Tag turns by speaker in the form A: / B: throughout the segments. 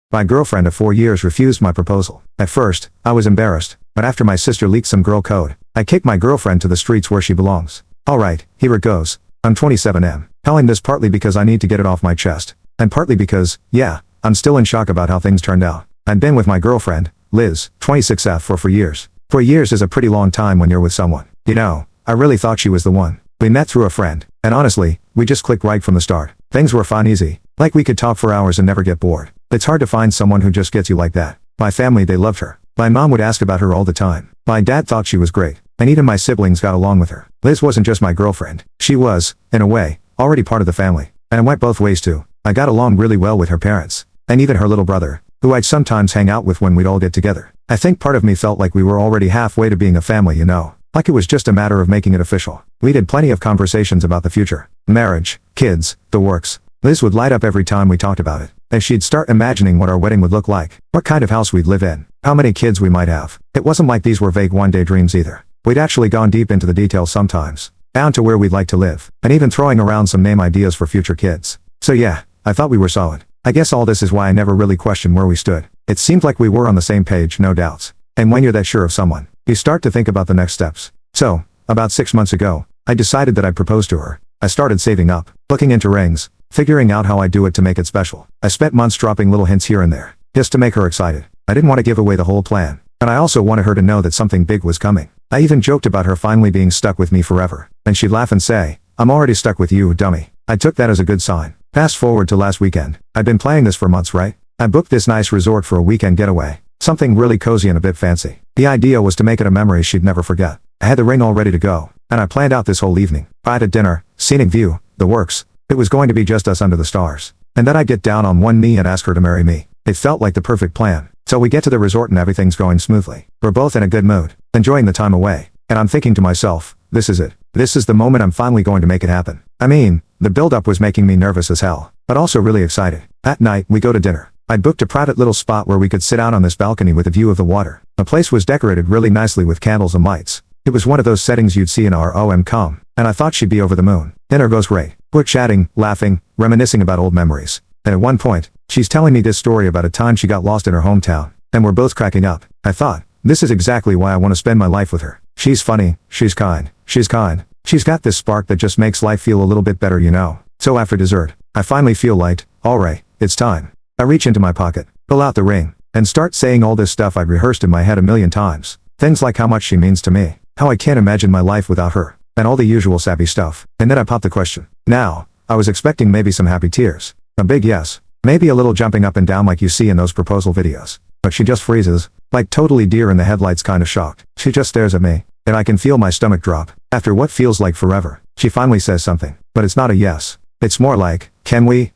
A: My girlfriend of 4 years refused my proposal. At first, I was embarrassed, but after my sister leaked some girl code, I kicked my girlfriend to the streets where she belongs. Alright, here it goes. I'm 27M. Telling this partly because I need to get it off my chest, and partly because, yeah, I'm still in shock about how things turned out. I'd been with my girlfriend, Liz, 26F for 4 years. 4 years is a pretty long time when you're with someone. You know, I really thought she was the one. We met through a friend, and honestly, we just clicked right from the start. Things were fun easy, like we could talk for hours and never get bored. It's hard to find someone who just gets you like that. My family, they loved her. My mom would ask about her all the time. My dad thought she was great, and even my siblings got along with her. Liz wasn't just my girlfriend. She was, in a way, already part of the family. And it went both ways too. I got along really well with her parents, and even her little brother, who I'd sometimes hang out with when we'd all get together. I think part of me felt like we were already halfway to being a family, you know. Like it was just a matter of making it official. We had plenty of conversations about the future. Marriage, kids, the works. Liz would light up every time we talked about it. And she'd start imagining what our wedding would look like, what kind of house we'd live in, how many kids we might have. It wasn't like these were vague one-day dreams either. We'd actually gone deep into the details sometimes, down to where we'd like to live, and even throwing around some name ideas for future kids. So yeah, I thought we were solid. I guess all this is why I never really questioned where we stood. It seemed like we were on the same page, no doubts. And when you're that sure of someone, you start to think about the next steps. So, about 6 months ago, I decided that I'd propose to her. I started saving up, looking into rings, figuring out how I'd do it to make it special. I spent months dropping little hints here and there, just to make her excited. I didn't want to give away the whole plan, and I also wanted her to know that something big was coming. I even joked about her finally being stuck with me forever, and she'd laugh and say, "I'm already stuck with you, dummy." I took that as a good sign. Fast forward to last weekend. I'd been planning this for months, right? I booked this nice resort for a weekend getaway. Something really cozy and a bit fancy. The idea was to make it a memory she'd never forget. I had the ring all ready to go, and I planned out this whole evening. Bite at dinner, scenic view, the works. It was going to be just us under the stars. And then I'd get down on one knee and ask her to marry me. It felt like the perfect plan. So we get to the resort and everything's going smoothly. We're both in a good mood, enjoying the time away. And I'm thinking to myself, this is it. This is the moment I'm finally going to make it happen. I mean, the build-up was making me nervous as hell, but also really excited. That night, we go to dinner. I'd booked a private little spot where we could sit out on this balcony with a view of the water. The place was decorated really nicely with candles and lights. It was one of those settings you'd see in our rom-com, and I thought she'd be over the moon. Dinner goes great. We're chatting, laughing, reminiscing about old memories. And at one point, she's telling me this story about a time she got lost in her hometown, and we're both cracking up. I thought, this is exactly why I want to spend my life with her. She's funny, she's kind. She's got this spark that just makes life feel a little bit better, you know. So after dessert, I finally feel like, alright, it's time. I reach into my pocket, pull out the ring, and start saying all this stuff I'd rehearsed in my head a million times. Things like how much she means to me, how I can't imagine my life without her, and all the usual sappy stuff. And then I pop the question. Now, I was expecting maybe some happy tears, a big yes, maybe a little jumping up and down like you see in those proposal videos. But she just freezes, like totally deer in the headlights kind of shocked. She just stares at me, and I can feel my stomach drop. After what feels like forever, she finally says something, but it's not a yes. It's more like, can we,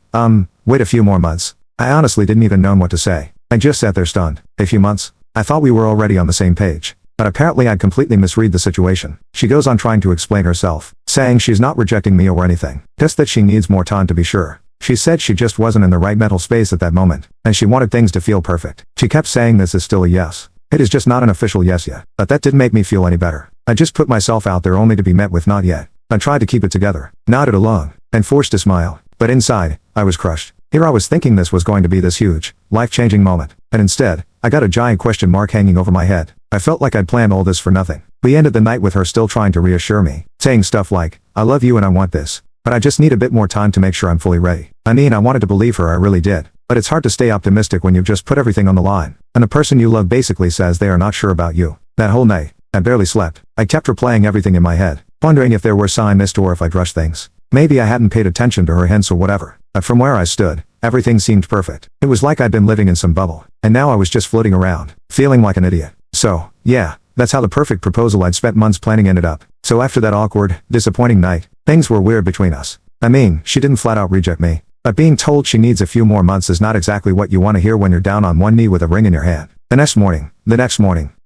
A: wait a few more months? I honestly didn't even know what to say. I just sat there stunned. A few months? I thought we were already on the same page. But apparently I'd completely misread the situation. She goes on trying to explain herself, saying she's not rejecting me or anything, just that she needs more time to be sure. She said she just wasn't in the right mental space at that moment, and she wanted things to feel perfect. She kept saying this is still a yes. It is just not an official yes yet. But that didn't make me feel any better. I just put myself out there only to be met with not yet. I tried to keep it together, nodded along, and forced a smile. But inside, I was crushed. Here I was thinking this was going to be this huge, life-changing moment, and instead, I got a giant question mark hanging over my head. I felt like I'd planned all this for nothing. We ended the night with her still trying to reassure me, saying stuff like, I love you and I want this, but I just need a bit more time to make sure I'm fully ready. I mean, I wanted to believe her, I really did, but it's hard to stay optimistic when you've just put everything on the line, and the person you love basically says they are not sure about you. That whole night, I barely slept. I kept replaying everything in my head, wondering if there were signs missed or if I'd rushed things. Maybe I hadn't paid attention to her hints or whatever. But from where I stood, everything seemed perfect. It was like I'd been living in some bubble, and now I was just floating around, feeling like an idiot. So, yeah, that's how the perfect proposal I'd spent months planning ended up. So after that awkward, disappointing night, things were weird between us. I mean, she didn't flat out reject me, but being told she needs a few more months is not exactly what you want to hear when you're down on one knee with a ring in your hand. The next morning,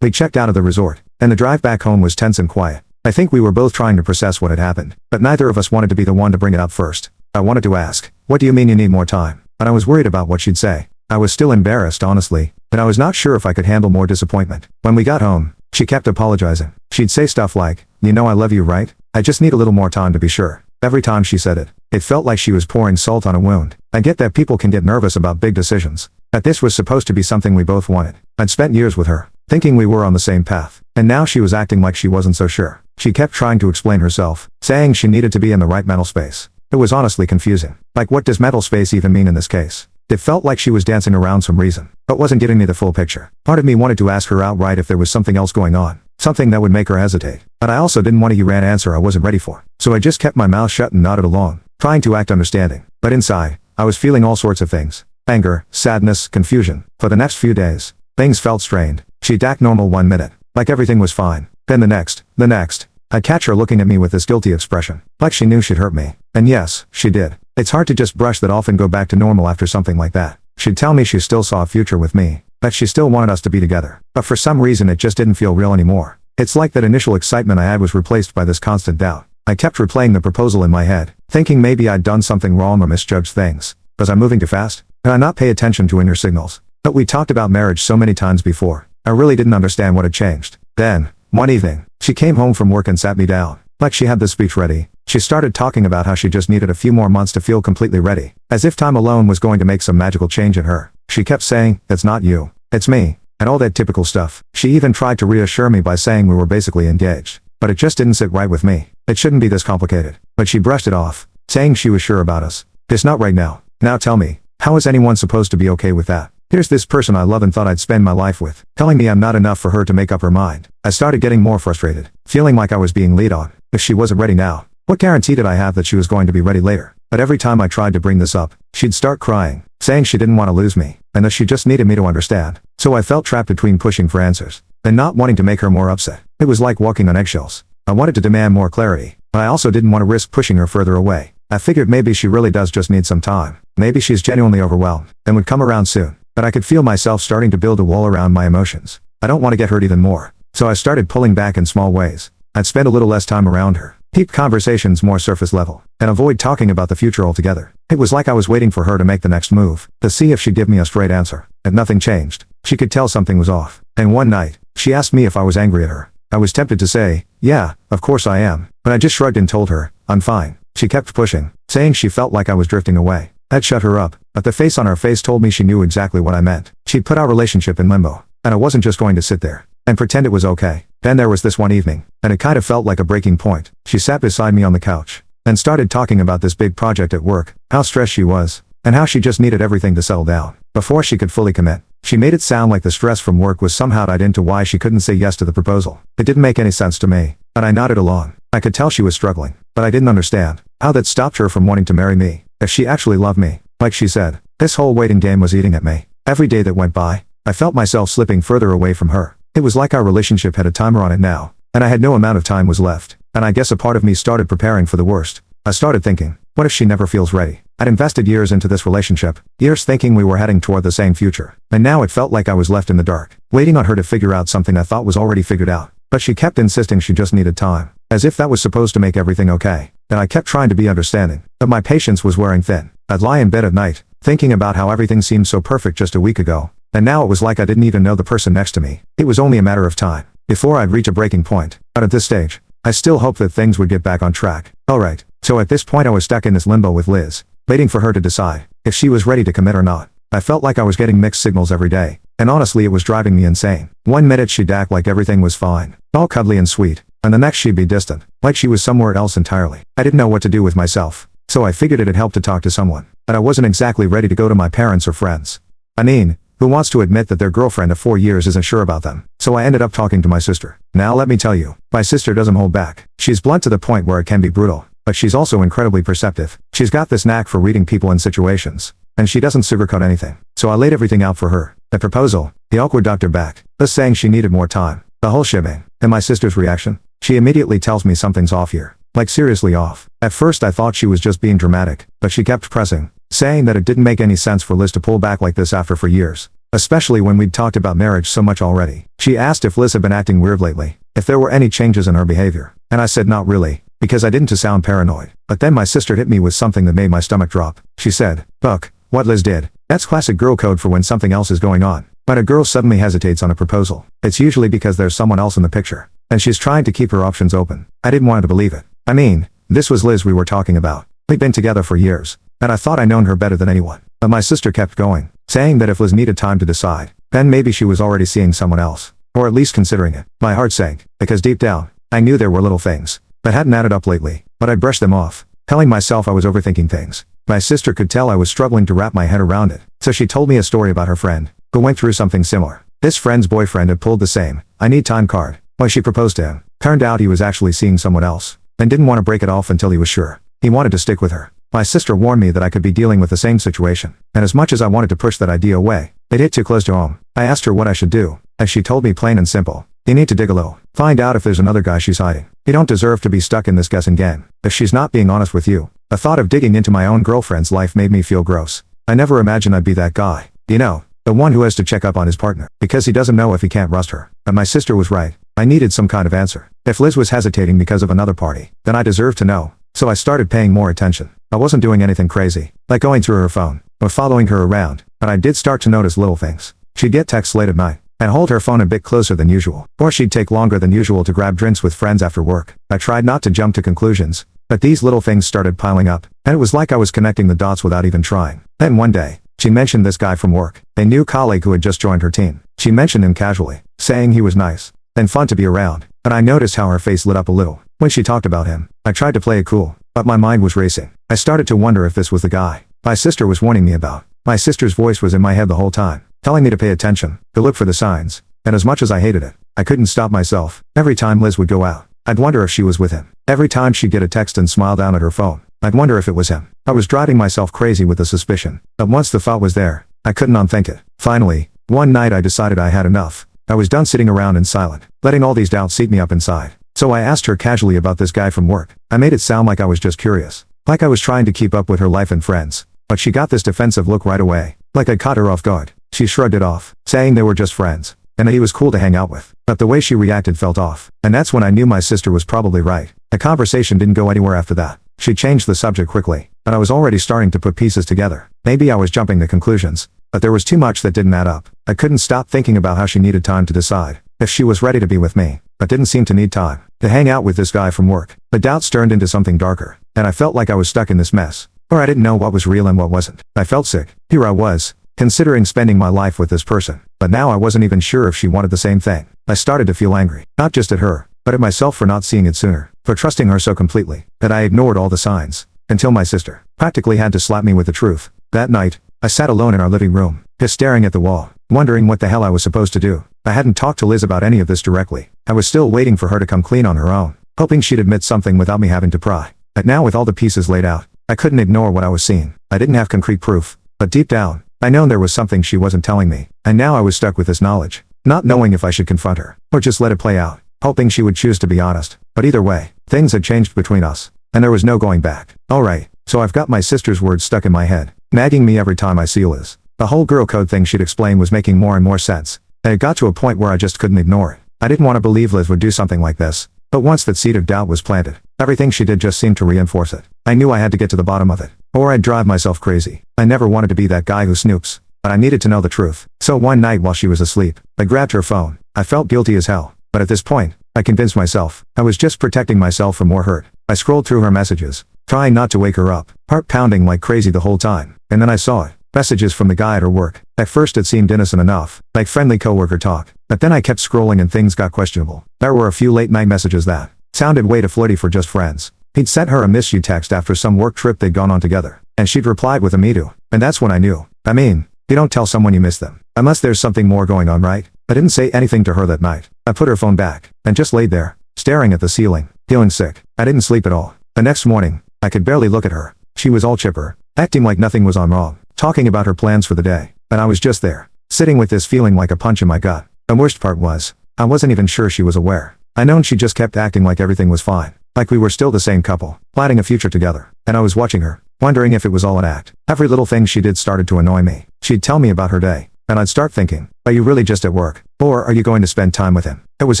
A: we checked out of the resort, and the drive back home was tense and quiet. I think we were both trying to process what had happened, but neither of us wanted to be the one to bring it up first. I wanted to ask, what do you mean you need more time? But I was worried about what she'd say. I was still embarrassed, honestly, but I was not sure if I could handle more disappointment. When we got home, she kept apologizing. She'd say stuff like, you know I love you, right? I just need a little more time to be sure. Every time she said it, it felt like she was pouring salt on a wound. I get that people can get nervous about big decisions, That this was supposed to be something we both wanted. I'd spent years with her, thinking we were on the same path. And now she was acting like she wasn't so sure. She kept trying to explain herself, saying she needed to be in the right mental space. It was honestly confusing. Like, what does mental space even mean in this case? It felt like she was dancing around some reason, but wasn't giving me the full picture. Part of me wanted to ask her outright if there was something else going on, something that would make her hesitate. But I also didn't want a you-ran answer I wasn't ready for. So I just kept my mouth shut and nodded along, trying to act understanding. But inside, I was feeling all sorts of things. Anger, sadness, confusion. For the next few days, things felt strained. She'd act normal 1 minute, like everything was fine. Then the next. I'd catch her looking at me with this guilty expression, like she knew she'd hurt me. And yes, she did. It's hard to just brush that off and go back to normal after something like that. She'd tell me she still saw a future with me, that she still wanted us to be together. But for some reason it just didn't feel real anymore. It's like that initial excitement I had was replaced by this constant doubt. I kept replaying the proposal in my head, thinking maybe I'd done something wrong or misjudged things. Was I moving too fast? Did I not pay attention to inner signals? But we talked about marriage so many times before. I really didn't understand what had changed. Then, one evening, she came home from work and sat me down. Like she had the speech ready. She started talking about how she just needed a few more months to feel completely ready. As if time alone was going to make some magical change in her. She kept saying, "It's not you. It's me." And all that typical stuff. She even tried to reassure me by saying we were basically engaged. But it just didn't sit right with me. It shouldn't be this complicated. But she brushed it off, saying she was sure about us. It's not right now. Now tell me, how is anyone supposed to be okay with that? Here's this person I love and thought I'd spend my life with, telling me I'm not enough for her to make up her mind. I started getting more frustrated, feeling like I was being lead on. If she wasn't ready now, what guarantee did I have that she was going to be ready later? But every time I tried to bring this up, she'd start crying, saying she didn't want to lose me, and that she just needed me to understand. So I felt trapped between pushing for answers, and not wanting to make her more upset. It was like walking on eggshells. I wanted to demand more clarity, but I also didn't want to risk pushing her further away. I figured maybe she really does just need some time. Maybe she's genuinely overwhelmed, and would come around soon. But I could feel myself starting to build a wall around my emotions. I don't want to get hurt even more. So I started pulling back in small ways. I'd spend a little less time around her, keep conversations more surface level, and avoid talking about the future altogether. It was like I was waiting for her to make the next move, to see if she'd give me a straight answer. And nothing changed. She could tell something was off. And one night, she asked me if I was angry at her. I was tempted to say, yeah, of course I am. But I just shrugged and told her, I'm fine. She kept pushing, saying she felt like I was drifting away. That shut her up, but the face on her face told me she knew exactly what I meant. She'd put our relationship in limbo, and I wasn't just going to sit there and pretend it was okay. Then there was this one evening, and it kind of felt like a breaking point. She sat beside me on the couch, and started talking about this big project at work, how stressed she was, and how she just needed everything to settle down before she could fully commit. She made it sound like the stress from work was somehow tied into why she couldn't say yes to the proposal. It didn't make any sense to me, but I nodded along. I could tell she was struggling, but I didn't understand how that stopped her from wanting to marry me. If she actually loved me, like she said, this whole waiting game was eating at me. Every day that went by, I felt myself slipping further away from her. It was like our relationship had a timer on it now, and I had no amount of time was left. And I guess a part of me started preparing for the worst. I started thinking, what if she never feels ready? I'd invested years into this relationship, years thinking we were heading toward the same future. And now it felt like I was left in the dark, waiting on her to figure out something I thought was already figured out. But she kept insisting she just needed time, as if that was supposed to make everything okay. And I kept trying to be understanding, but my patience was wearing thin. I'd lie in bed at night, thinking about how everything seemed so perfect just a week ago. And now it was like I didn't even know the person next to me. It was only a matter of time before I'd reach a breaking point. But at this stage, I still hoped that things would get back on track. Alright, so at this point I was stuck in this limbo with Liz, waiting for her to decide if she was ready to commit or not. I felt like I was getting mixed signals every day, and honestly it was driving me insane. One minute she'd act like everything was fine, all cuddly and sweet, and the next she'd be distant, like she was somewhere else entirely. I didn't know what to do with myself, so I figured it'd help to talk to someone, but I wasn't exactly ready to go to my parents or friends. Anine, who wants to admit that their girlfriend of 4 years isn't sure about them. So I ended up talking to my sister. Now let me tell you, my sister doesn't hold back. She's blunt to the point where it can be brutal, but she's also incredibly perceptive. She's got this knack for reading people and situations, and she doesn't sugarcoat anything. So I laid everything out for her. The proposal, the awkward doctor back, us saying she needed more time, the whole shebang. And my sister's reaction? She immediately tells me something's off here. Like seriously off. At first I thought she was just being dramatic, but she kept pressing, saying that it didn't make any sense for Liz to pull back like this after 4 years. Especially when we'd talked about marriage so much already. She asked if Liz had been acting weird lately, if there were any changes in her behavior. And I said not really, because I didn't to sound paranoid. But then my sister hit me with something that made my stomach drop. She said, Buck, what Liz did, that's classic girl code for when something else is going on. When a girl suddenly hesitates on a proposal, it's usually because there's someone else in the picture, and she's trying to keep her options open. I didn't want to believe it. I mean, this was Liz we were talking about. We'd been together for years, and I thought I'd known her better than anyone. But my sister kept going, saying that if Liz needed time to decide, then maybe she was already seeing someone else. Or at least considering it. My heart sank, because deep down, I knew there were little things that hadn't added up lately, but I brushed them off, telling myself I was overthinking things. My sister could tell I was struggling to wrap my head around it, so she told me a story about her friend, who went through something similar. This friend's boyfriend had pulled the same "I need time" card when she proposed to him. Turned out he was actually seeing someone else, and didn't want to break it off until he was sure. He wanted to stick with her. My sister warned me that I could be dealing with the same situation, and as much as I wanted to push that idea away, it hit too close to home. I asked her what I should do, and she told me plain and simple. You need to dig a little. Find out if there's another guy she's hiding. You don't deserve to be stuck in this guessing game. If she's not being honest with you. The thought of digging into my own girlfriend's life made me feel gross. I never imagined I'd be that guy. You know, the one who has to check up on his partner, because he doesn't know if he can't trust her. But my sister was right. I needed some kind of answer. If Liz was hesitating because of another party, then I deserved to know. So I started paying more attention. I wasn't doing anything crazy, like going through her phone, or following her around, but I did start to notice little things. She'd get texts late at night, and hold her phone a bit closer than usual. Or she'd take longer than usual to grab drinks with friends after work. I tried not to jump to conclusions, but these little things started piling up, and it was like I was connecting the dots without even trying. Then one day, she mentioned this guy from work, a new colleague who had just joined her team. She mentioned him casually, saying he was nice and fun to be around, and I noticed how her face lit up a little when she talked about him. I tried to play it cool, but my mind was racing. I started to wonder if this was the guy my sister was warning me about. My sister's voice was in my head the whole time, telling me to pay attention, to look for the signs, and as much as I hated it, I couldn't stop myself. Every time Liz would go out, I'd wonder if she was with him. Every time she'd get a text and smile down at her phone, I'd wonder if it was him. I was driving myself crazy with the suspicion, but once the thought was there, I couldn't unthink it. Finally, one night I decided I had enough. I was done sitting around in silence, letting all these doubts eat me up inside. So I asked her casually about this guy from work. I made it sound like I was just curious, like I was trying to keep up with her life and friends. But she got this defensive look right away, like I caught her off guard. She shrugged it off, saying they were just friends, and that he was cool to hang out with. But the way she reacted felt off, and that's when I knew my sister was probably right. The conversation didn't go anywhere after that. She changed the subject quickly, and I was already starting to put pieces together. Maybe I was jumping to conclusions, but there was too much that didn't add up. I couldn't stop thinking about how she needed time to decide if she was ready to be with me, but didn't seem to need time to hang out with this guy from work. The doubts turned into something darker, and I felt like I was stuck in this mess, or I didn't know what was real and what wasn't. I felt sick. Here I was, considering spending my life with this person, but now I wasn't even sure if she wanted the same thing. I started to feel angry, not just at her, but at myself for not seeing it sooner, for trusting her so completely, that I ignored all the signs, until my sister practically had to slap me with the truth. That night, I sat alone in our living room, just staring at the wall, wondering what the hell I was supposed to do. I hadn't talked to Liz about any of this directly. I was still waiting for her to come clean on her own, hoping she'd admit something without me having to pry. But now with all the pieces laid out, I couldn't ignore what I was seeing. I didn't have concrete proof, but deep down, I know there was something she wasn't telling me, and now I was stuck with this knowledge, not knowing if I should confront her, or just let it play out, hoping she would choose to be honest. But either way, things had changed between us, and there was no going back. Alright, so I've got my sister's words stuck in my head, nagging me every time I see Liz. The whole girl code thing she'd explained was making more and more sense, and it got to a point where I just couldn't ignore it. I didn't want to believe Liz would do something like this, but once that seed of doubt was planted, everything she did just seemed to reinforce it. I knew I had to get to the bottom of it, or I'd drive myself crazy. I never wanted to be that guy who snoops, but I needed to know the truth. So one night while she was asleep, I grabbed her phone. I felt guilty as hell, but at this point, I convinced myself I was just protecting myself from more hurt. I scrolled through her messages, trying not to wake her up, heart pounding like crazy the whole time, and then I saw it. Messages from the guy at her work. At first it seemed innocent enough, like friendly coworker talk, but then I kept scrolling and things got questionable. There were a few late night messages that sounded way too flirty for just friends. He'd sent her a miss you text after some work trip they'd gone on together, and she'd replied with a me too, and that's when I knew. I mean, you don't tell someone you miss them, unless there's something more going on, right? I didn't say anything to her that night. I put her phone back, and just laid there, staring at the ceiling, feeling sick. I didn't sleep at all. The next morning, I could barely look at her. She was all chipper, acting like nothing was wrong, talking about her plans for the day, and I was just there, sitting with this feeling like a punch in my gut. The worst part was, I wasn't even sure she was aware. I known she just kept acting like everything was fine, like we were still the same couple, planning a future together, and I was watching her, wondering if it was all an act. Every little thing she did started to annoy me. She'd tell me about her day, and I'd start thinking, are you really just at work, or are you going to spend time with him? It was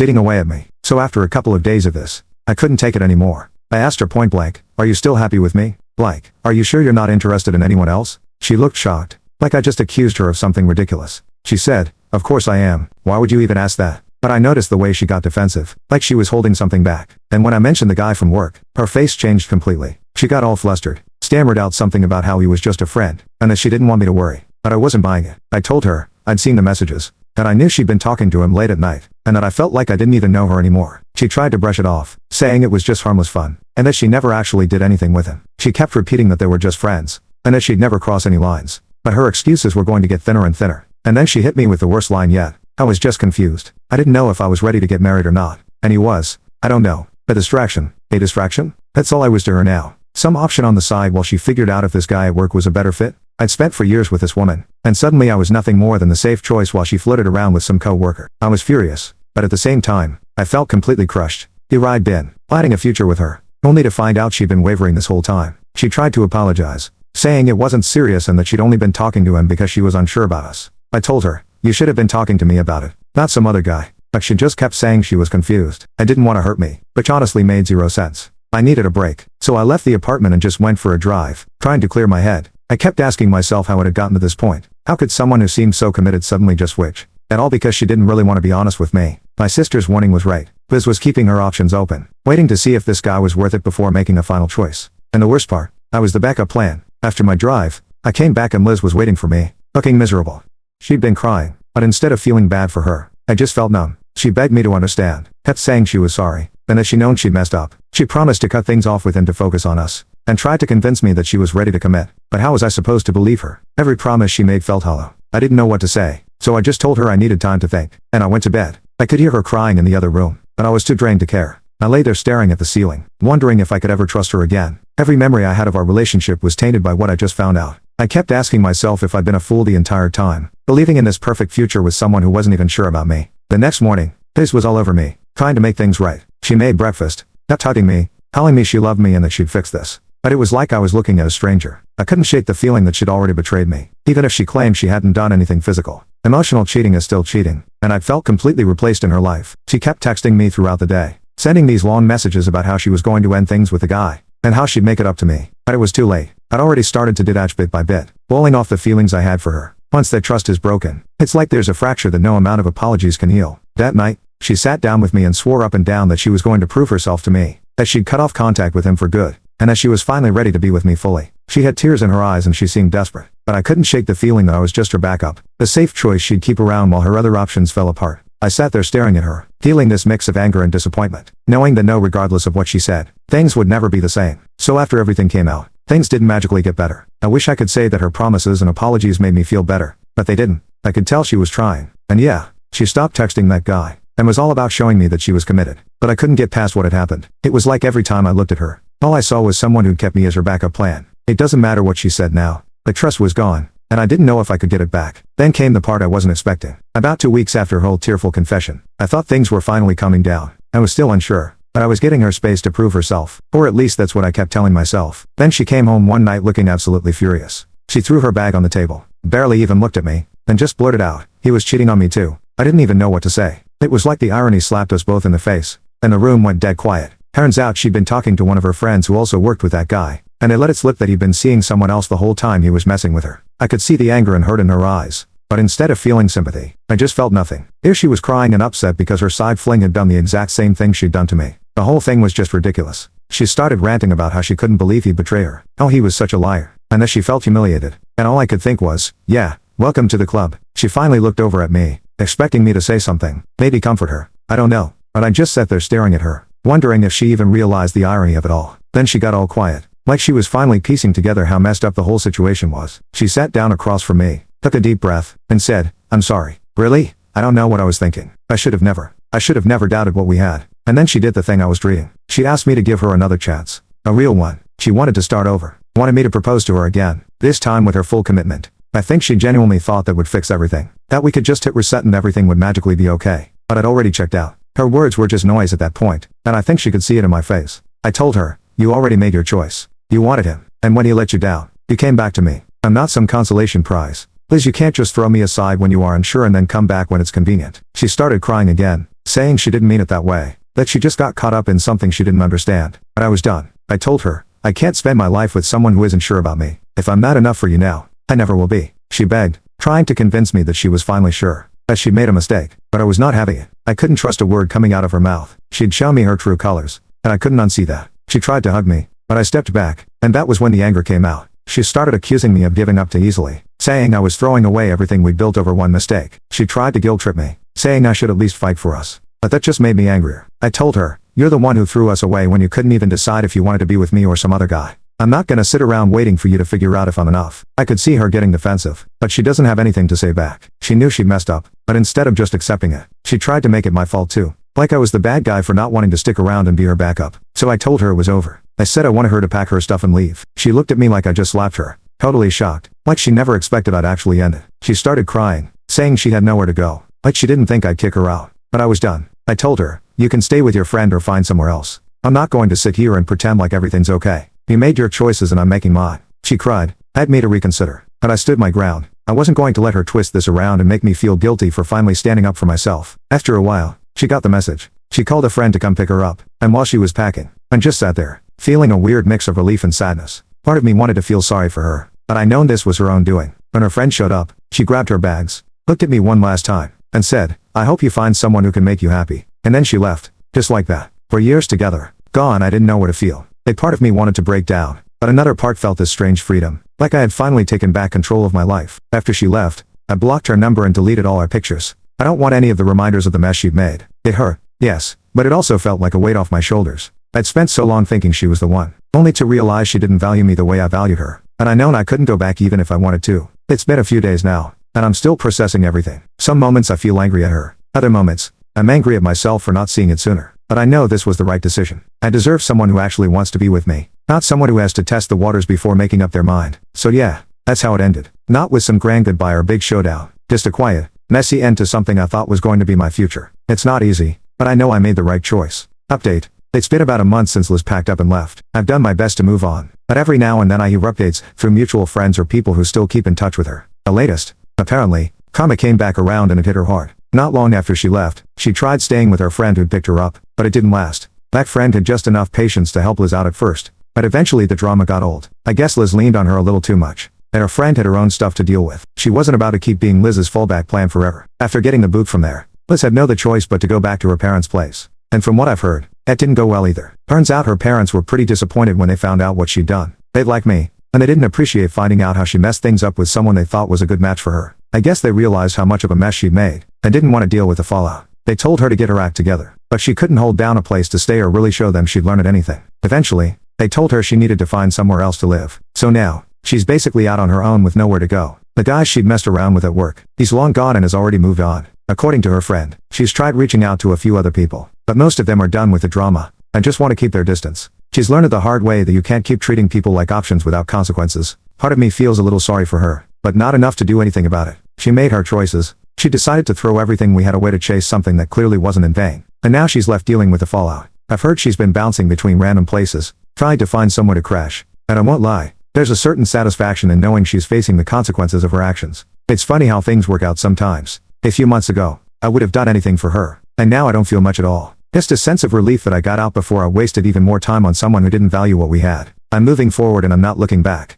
A: eating away at me. So after a couple of days of this, I couldn't take it anymore. I asked her point blank, are you still happy with me? Like, are you sure you're not interested in anyone else? She looked shocked, like I just accused her of something ridiculous. She said, of course I am. Why would you even ask that? But I noticed the way she got defensive, like she was holding something back. And when I mentioned the guy from work, her face changed completely. She got all flustered, stammered out something about how he was just a friend, and that she didn't want me to worry. but I wasn't buying it. I told her I'd seen the messages, that I knew she'd been talking to him late at night, and that I felt like I didn't even know her anymore. She tried to brush it off, saying it was just harmless fun, and that she never actually did anything with him. She kept repeating that they were just friends, and that she'd never cross any lines. But her excuses were going to get thinner and thinner. And then she hit me with the worst line yet. I was just confused. I didn't know if I was ready to get married or not. And he was. I don't know. A distraction. A distraction? That's all I was to her now. Some option on the side while she figured out if this guy at work was a better fit. I'd spent for years with this woman, and suddenly I was nothing more than the safe choice while she flirted around with some co-worker. I was furious, but at the same time, I felt completely crushed. Here I'd been, planning a future with her, only to find out she'd been wavering this whole time. She tried to apologize, saying it wasn't serious and that she'd only been talking to him because she was unsure about us. I told her, you should have been talking to me about it, not some other guy. But she just kept saying she was confused. I didn't want to hurt me, which honestly made zero sense. I needed a break, so I left the apartment and just went for a drive, trying to clear my head. I kept asking myself how it had gotten to this point. How could someone who seemed so committed suddenly just switch? And all because she didn't really want to be honest with me. My sister's warning was right. Liz was keeping her options open, waiting to see if this guy was worth it before making a final choice. And the worst part, I was the backup plan. After my drive, I came back and Liz was waiting for me, looking miserable. She'd been crying, but instead of feeling bad for her, I just felt numb. She begged me to understand, kept saying she was sorry, and that she known she'd messed up. She promised to cut things off with him to focus on us, and tried to convince me that she was ready to commit. But how was I supposed to believe her? Every promise she made felt hollow. I didn't know what to say, so I just told her I needed time to think, and I went to bed. I could hear her crying in the other room, but I was too drained to care. I lay there staring at the ceiling, wondering if I could ever trust her again. Every memory I had of our relationship was tainted by what I just found out. I kept asking myself if I'd been a fool the entire time, believing in this perfect future with someone who wasn't even sure about me. The next morning, Liz was all over me, trying to make things right. She made breakfast, kept hugging me, telling me she loved me and that she'd fix this. But it was like I was looking at a stranger. I couldn't shake the feeling that she'd already betrayed me, even if she claimed she hadn't done anything physical. Emotional cheating is still cheating, and I felt completely replaced in her life. She kept texting me throughout the day, sending these long messages about how she was going to end things with the guy, and how she'd make it up to me. But it was too late. I'd already started to detach bit by bit, blowing off the feelings I had for her. Once that trust is broken, it's like there's a fracture that no amount of apologies can heal. That night, she sat down with me and swore up and down that she was going to prove herself to me, that she'd cut off contact with him for good, and that she was finally ready to be with me fully. She had tears in her eyes and she seemed desperate, but I couldn't shake the feeling that I was just her backup, the safe choice she'd keep around while her other options fell apart. I sat there staring at her, feeling this mix of anger and disappointment, knowing that regardless of what she said, things would never be the same. So after everything came out, things didn't magically get better. I wish I could say that her promises and apologies made me feel better, but they didn't. I could tell she was trying. And yeah, she stopped texting that guy, and was all about showing me that she was committed. But I couldn't get past what had happened. It was like every time I looked at her, all I saw was someone who'd kept me as her backup plan. It doesn't matter what she said now. The trust was gone, and I didn't know if I could get it back. Then came the part I wasn't expecting. About 2 weeks after her whole tearful confession, I thought things were finally calming down. I was still unsure, but I was getting her space to prove herself, or at least that's what I kept telling myself. Then she came home one night looking absolutely furious. She threw her bag on the table, barely even looked at me, then just blurted out, "He was cheating on me too." I didn't even know what to say. It was like the irony slapped us both in the face, and the room went dead quiet. Turns out she'd been talking to one of her friends who also worked with that guy, and they let it slip that he'd been seeing someone else the whole time he was messing with her. I could see the anger and hurt in her eyes, but instead of feeling sympathy, I just felt nothing. Here she was crying and upset because her side fling had done the exact same thing she'd done to me. The whole thing was just ridiculous. She started ranting about how she couldn't believe he'd betray her, how he was such a liar, and that she felt humiliated. And all I could think was, yeah, welcome to the club. She finally looked over at me, expecting me to say something, maybe comfort her. I don't know, but I just sat there staring at her, wondering if she even realized the irony of it all. Then she got all quiet, like she was finally piecing together how messed up the whole situation was. She sat down across from me, took a deep breath, and said, "I'm sorry." Really? I don't know what I was thinking. I should have never doubted what we had. And then she did the thing I was dreading. She asked me to give her another chance. A real one. She wanted to start over. Wanted me to propose to her again. This time with her full commitment. I think she genuinely thought that would fix everything. That we could just hit reset and everything would magically be okay. But I'd already checked out. Her words were just noise at that point, and I think she could see it in my face. I told her, "You already made your choice. You wanted him. And when he let you down, you came back to me. I'm not some consolation prize. Liz, you can't just throw me aside when you are unsure and then come back when it's convenient." She started crying again, saying she didn't mean it that way, that she just got caught up in something she didn't understand. But I was done. I told her, I can't spend my life with someone who isn't sure about me. If I'm not enough for you now, I never will be. She begged, trying to convince me that she was finally sure, that she'd made a mistake. But I was not having it. I couldn't trust a word coming out of her mouth. She'd shown me her true colors, and I couldn't unsee that. She tried to hug me, but I stepped back, and that was when the anger came out. She started accusing me of giving up too easily, saying I was throwing away everything we'd built over one mistake. She tried to guilt trip me, saying I should at least fight for us. But that just made me angrier. I told her, "You're the one who threw us away when you couldn't even decide if you wanted to be with me or some other guy. I'm not gonna sit around waiting for you to figure out if I'm enough." I could see her getting defensive, but she doesn't have anything to say back. She knew she'd messed up, but instead of just accepting it, she tried to make it my fault too. Like I was the bad guy for not wanting to stick around and be her backup. So I told her it was over. I said I wanted her to pack her stuff and leave. She looked at me like I just slapped her, totally shocked, like she never expected I'd actually end it. She started crying, saying she had nowhere to go, like she didn't think I'd kick her out. But I was done. I told her, "You can stay with your friend or find somewhere else. I'm not going to sit here and pretend like everything's okay. You made your choices and I'm making mine." She cried. I had made her reconsider, but I stood my ground. I wasn't going to let her twist this around and make me feel guilty for finally standing up for myself. After a while, she got the message. She called a friend to come pick her up, and while she was packing, I just sat there, feeling a weird mix of relief and sadness. Part of me wanted to feel sorry for her, but I known this was her own doing. When her friend showed up, she grabbed her bags, looked at me one last time, and said, "I hope you find someone who can make you happy." And then she left, just like that. For years together, gone, I didn't know what to feel. A part of me wanted to break down, but another part felt this strange freedom, like I had finally taken back control of my life. After she left, I blocked her number and deleted all our pictures. I don't want any of the reminders of the mess she'd made. It hurt, yes, but it also felt like a weight off my shoulders. I'd spent so long thinking she was the one, only to realize she didn't value me the way I valued her, and I known I couldn't go back even if I wanted to. It's been a few days now, and I'm still processing everything. Some moments I feel angry at her. Other moments, I'm angry at myself for not seeing it sooner. But I know this was the right decision. I deserve someone who actually wants to be with me, not someone who has to test the waters before making up their mind. So yeah, that's how it ended. Not with some grand goodbye or big showdown, just a quiet, messy end to something I thought was going to be my future. It's not easy, but I know I made the right choice. Update. It's been about a month since Liz packed up and left. I've done my best to move on, but every now and then I hear updates through mutual friends or people who still keep in touch with her. The latest, apparently, karma came back around and it hit her hard. Not long after she left, she tried staying with her friend who'd picked her up, but it didn't last. That friend had just enough patience to help Liz out at first, but eventually the drama got old. I guess Liz leaned on her a little too much, and her friend had her own stuff to deal with. She wasn't about to keep being Liz's fallback plan forever. After getting the boot from there, Liz had no other choice but to go back to her parents' place. And from what I've heard, that didn't go well either. Turns out her parents were pretty disappointed when they found out what she'd done. They'd like me, and they didn't appreciate finding out how she messed things up with someone they thought was a good match for her. I guess they realized how much of a mess she'd made, and didn't want to deal with the fallout. They told her to get her act together, but she couldn't hold down a place to stay or really show them she'd learned anything. Eventually, they told her she needed to find somewhere else to live. So now, she's basically out on her own with nowhere to go. The guy she'd messed around with at work, he's long gone and has already moved on. According to her friend, she's tried reaching out to a few other people, but most of them are done with the drama, and just want to keep their distance. She's learned it the hard way that you can't keep treating people like options without consequences. Part of me feels a little sorry for her, but not enough to do anything about it. She made her choices. She decided to throw everything we had away to chase something that clearly wasn't in vain. And now she's left dealing with the fallout. I've heard she's been bouncing between random places, trying to find somewhere to crash. And I won't lie, there's a certain satisfaction in knowing she's facing the consequences of her actions. It's funny how things work out sometimes. A few months ago, I would have done anything for her, and now I don't feel much at all. Just a sense of relief that I got out before I wasted even more time on someone who didn't value what we had. I'm moving forward and I'm not looking back.